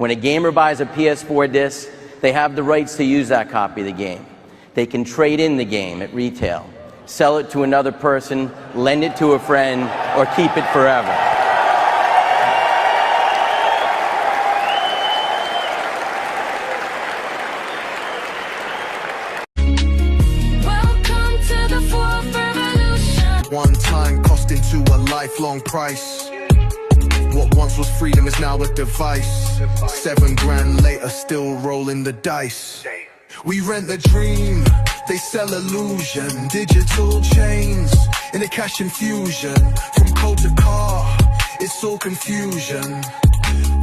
When a gamer buys a PS4 disc, they have the rights to use that copy of the game. They can trade in the game at retail, sell it to another person, lend it to a friend, or keep it forever. One time cost into a lifelong price. What once was freedom is now a device. 7 grand later, still rolling the dice. We rent the dream, they sell illusion. Digital chains in a cash infusion. From code to car, it's all confusion.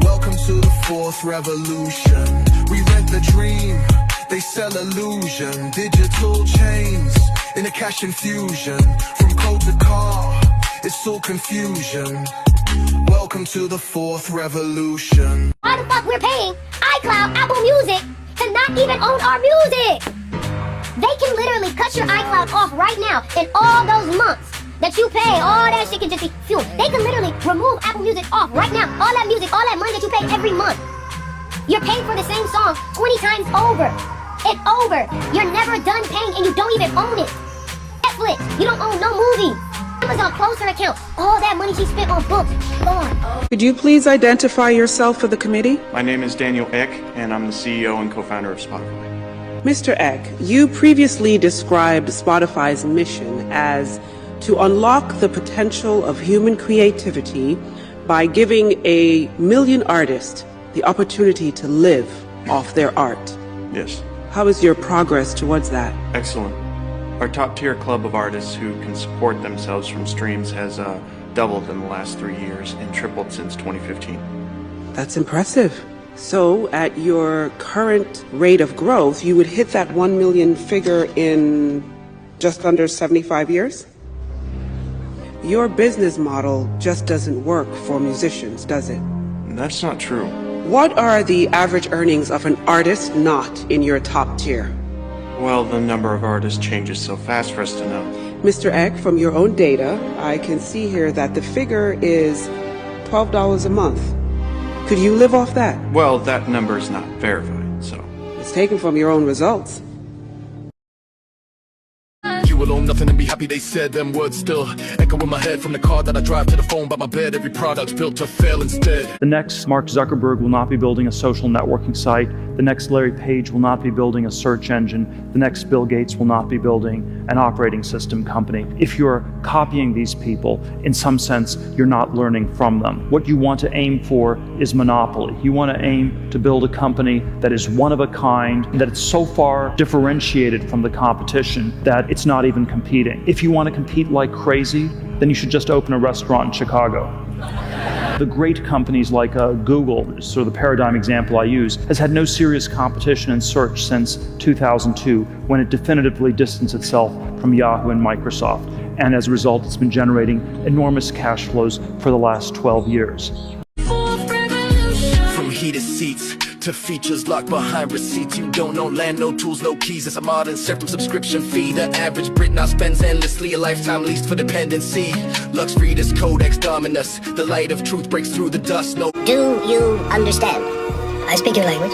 Welcome to the 4th revolution. We rent the dream, they sell illusion. Digital chains in a cash infusion. From code to car, it's all confusion. Welcome to the 4th revolution. Why the fuck we're paying iCloud, Apple Music to not even own our music? They can literally cut your iCloud off right now, and all those months that you pay, all that shit can just be fuel. They can literally remove Apple Music off right now. All that music, all that money that you pay every month. You're paying for the same song 20 times over and over. You're never done paying and you don't even own it. Netflix, you don't own no movie. Amazon closed her account. All that money she spent on books, gone. Could you please identify yourself for the committee? My name is Daniel Eck, and I'm the CEO and co-founder of Spotify. Mr. Eck, you previously described Spotify's mission as to unlock the potential of human creativity by giving a million artists the opportunity to live off their art. Yes. How is your progress towards that? Excellent. Our top-tier club of artists who can support themselves from streams has doubled in the last 3 years and tripled since 2015. That's impressive. So, at your current rate of growth, you would hit that 1 million figure in just under 75 years? Your business model just doesn't work for musicians, does it? That's not true. What are the average earnings of an artist not in your top tier? Well, the number of artists changes so fast for us to know. Mr. Eck, from your own data, I can see here that the figure is $12 a month. Could you live off that? Well, that number is not verified, so. It's taken from your own results. You will own nothing and be happy, they said them words still echo in my head. From the car that I drive to the phone by my bed, every product's built to fail instead. The next Mark Zuckerberg will not be building a social networking site. The next Larry Page will not be building a search engine. The next Bill Gates will not be building an operating system company. If you're copying these people, in some sense, you're not learning from them. What you want to aim for is monopoly. You want to aim to build a company that is one of a kind, that it's so far differentiated from the competition that it's not even competing. If you want to compete like crazy, then you should just open a restaurant in Chicago. The great companies like Google, sort of the paradigm example I use, has had no serious competition in search since 2002, when it definitively distanced itself from Yahoo and Microsoft. And as a result, it's been generating enormous cash flows for the last 12 years. From heated seats to features locked behind receipts. You don't own land, no tools, no keys. It's a modern separate subscription fee. The average Brit now spends endlessly, a lifetime leased for dependency. Lux Readers, Codex Dominus. The light of truth breaks through the dust. No. Do you understand? I speak your language.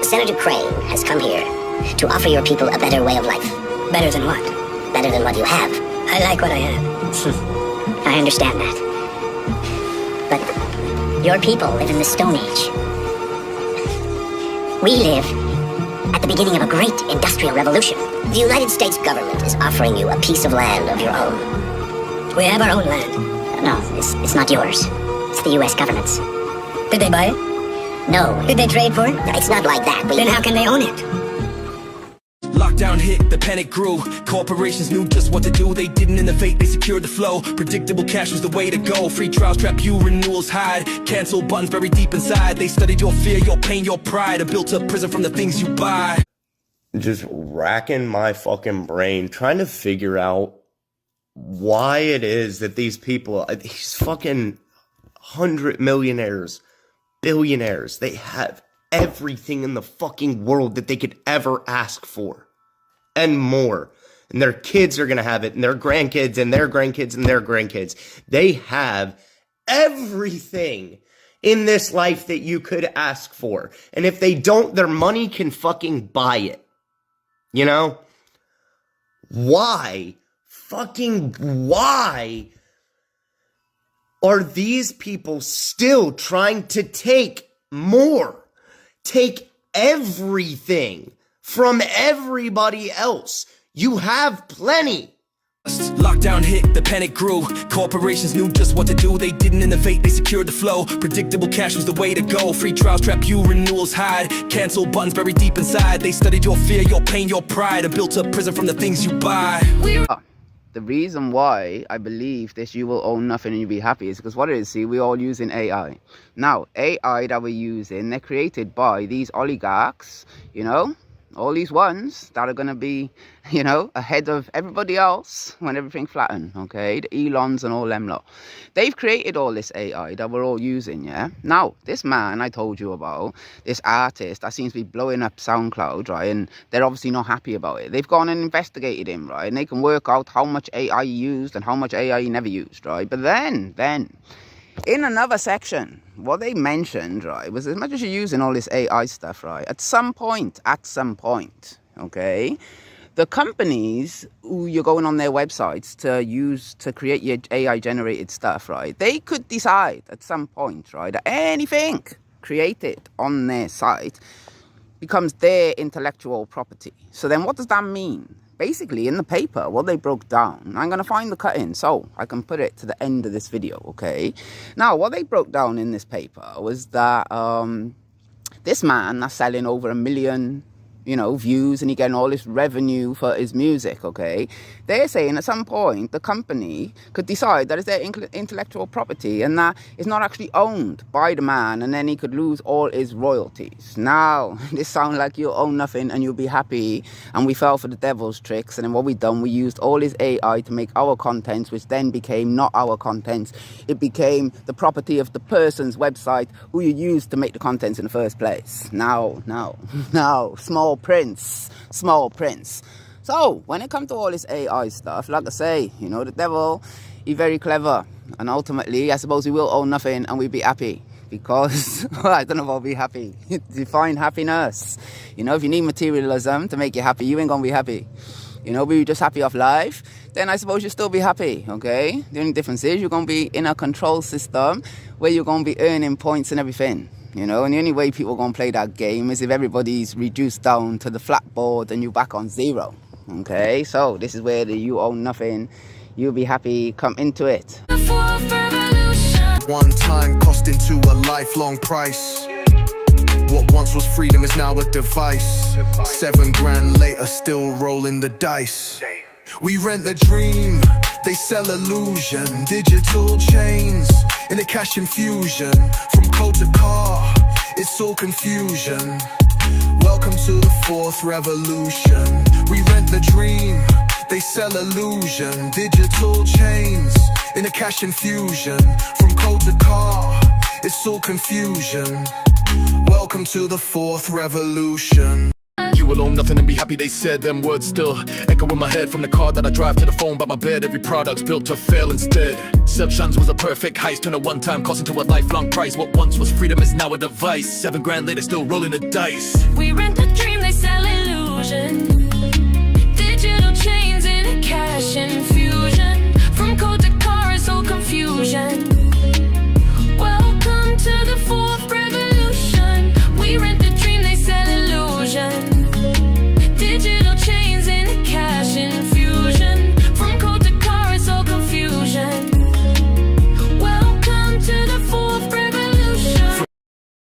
Senator Crane has come here to offer your people a better way of life. Better than what? Better than what you have. I like what I have. I understand that. But your people live in the Stone Age. We live at the beginning of a great industrial revolution. The United States government is offering you a piece of land of your own. We have our own land. No, it's not yours. It's the U.S. government's. Did they buy it? No. Did they trade for it? It's not like that. Then how can they own it? Lockdown hit, the panic grew. Corporations knew just what to do. They didn't innovate, they secured the flow. Predictable cash was the way to go. Free trials trap you, renewals hide. Cancel buttons buried deep inside. They studied your fear, your pain, your pride. And built a prison from the things you buy. Just racking my fucking brain trying to figure out why it is that these people, these fucking 100 millionaires, billionaires, they have everything in the fucking world that they could ever ask for and more. And their kids are going to have it, and their grandkids and their grandkids and their grandkids. They have everything in this life that you could ask for. And if they don't, their money can fucking buy it. You know? Why? Fucking why are these people still trying to take more? Take everything from everybody else. You have plenty. Lockdown hit, the panic grew. Corporations knew just what to do. They didn't innovate, they secured the flow. Predictable cash was the way to go. Free trials trap you, renewals hide. Cancel buttons buried deep inside. They studied your fear, your pain, your pride, and built a prison from the things you buy. The reason why I believe this you will own nothing and you'll be happy is because what it is, see, we're all using AI. Now, AI that we're using, they're created by these oligarchs, you know, all these ones that are going to be, you know, ahead of everybody else when everything flattens, okay? The Elons and all them lot. They've created all this AI that we're all using, yeah? Now, this man I told you about, this artist that seems to be blowing up SoundCloud, right? And they're obviously not happy about it. They've gone and investigated him, right? And they can work out how much AI he used and how much AI he never used, right? But then, in another section, what they mentioned, right, was as much as you're using all this AI stuff, right, at some point, okay, the companies who you're going on their websites to use to create your AI-generated stuff, right, they could decide at some point, right, that anything created on their site becomes their intellectual property. So then what does that mean? Basically, in the paper, what they broke down, I'm going to find the cut-in so I can put it to the end of this video, okay? Now, what they broke down in this paper was that this man that's selling over 1 million, you know, views and he getting all this revenue for his music, okay? They're saying at some point the company could decide that it's their intellectual property and that it's not actually owned by the man, and then he could lose all his royalties. Now, this sounds like you own nothing and you'll be happy, and we fell for the devil's tricks, and then what we done, we used all his AI to make our contents, which then became not our contents. It became the property of the person's website who you used to make the contents in the first place. Now, small prince. So when it comes to all this AI stuff, like I say, you know, the devil, he's very clever, and ultimately I suppose he will own nothing and we'll be happy, because well, I don't know if I'll be happy. Define happiness. You know, if you need materialism to make you happy, you ain't gonna be happy. You know, but you're just happy off life, then I suppose you'll still be happy, okay? The only difference is you're gonna be in a control system where you're gonna be earning points and everything. You know, and the only way people are going to play that game is if everybody's reduced down to the flat board and you're back on zero. Okay, so this is where the you own nothing, you'll be happy, come into it. One time costing to a lifelong price. What once was freedom is now a device. 7 grand later, still rolling the dice. We rent the dream, they sell illusion. Digital chains in a cash infusion. From code to car, it's all confusion. Welcome to the 4th revolution. We rent the dream, they sell illusion. Digital chains in a cash infusion. From code to car, it's all confusion. Welcome to the 4th revolution. You will own nothing and be happy, they said. Them words still echo in my head. From the car that I drive to the phone by my bed, every product's built to fail instead. Self-shuns was a perfect heist, turned a one-time cost into a lifelong price. What once was freedom is now a device. 7 grand later, still rolling the dice. We rent the dream, they sell illusion. Digital chains in a cash infusion. From code to car, it's all confusion.